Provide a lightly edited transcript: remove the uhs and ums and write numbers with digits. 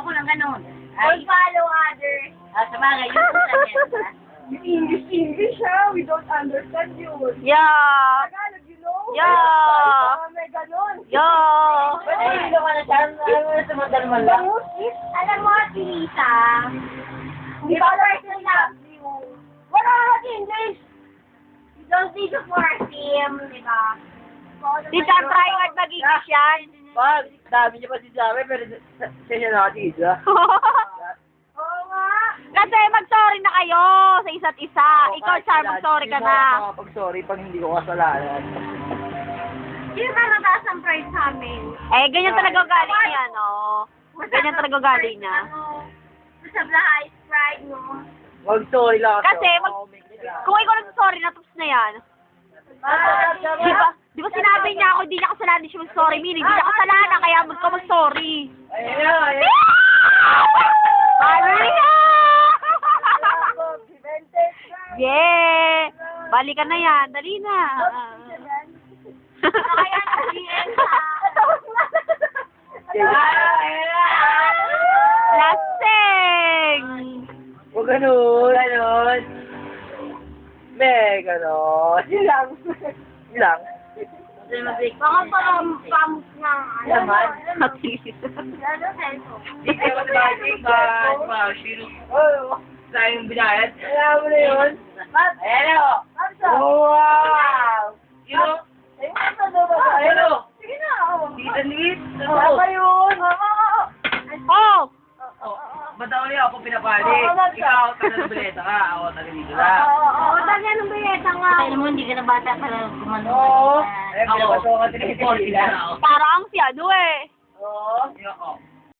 ko lang ganun. Don't follow others. Sabagay, yun po sa akin. You English, ha? We don't understand you. Yeah. Tagalog, you know? Yeah. May ganon. Yeah. Pwede hindi naman na siya. Ano na sumundan mo lang? Alam mo, si Lisa, Hindi if ba a person loves you, wala ka English? you don't need to force him, di ba? Tita, try hard mag-English yan. Pag, dami niya pa sinasabi, pero siya natin isa. Oo nga. Kasi mag-sorry na kayo sa isa't isa. Ikaw, Char, mag-sorry ka na. Pag-sorry pag hindi ko kasalanan. Sino ka nataas ang pride sa amin? Eh, ganyan talaga ugali niya, no? Ganyan talaga ugali niya. Sa the highest pride, no? Mag-sorry lang Kasi, kung ikaw nag-sorry na, tapos na yan. Di ba sinabi niya ako, hindi niya kasalanan siya mag-sorry, meaning hindi niya kasalanan, kaya mag-sorry. Ayun na, ayun. Hallelujah! Yeah! Balikan na yan, dali na. Kaya nabihin Lasing! Huwag ganun. Ganun. Ganon. Yun lang. Yun lang. Baka pamuk na. Naman. Ano, cellphone? Sayang binayad. Alam mo na yun? Ayan o. Wow! Yun o. Ayan o. Sige na. Tita Liz. Wala pa yun. Oh! Ba't ako niya ako pinapali? Ikaw, taga-bileta ka. Ako, taga-dito ka. Oo, tanya ng bileta nga. Alam mo, hindi ka na bata para gumano. Oo. Ay, pinapasok ka tinipol. Parang si ano eh. Oo.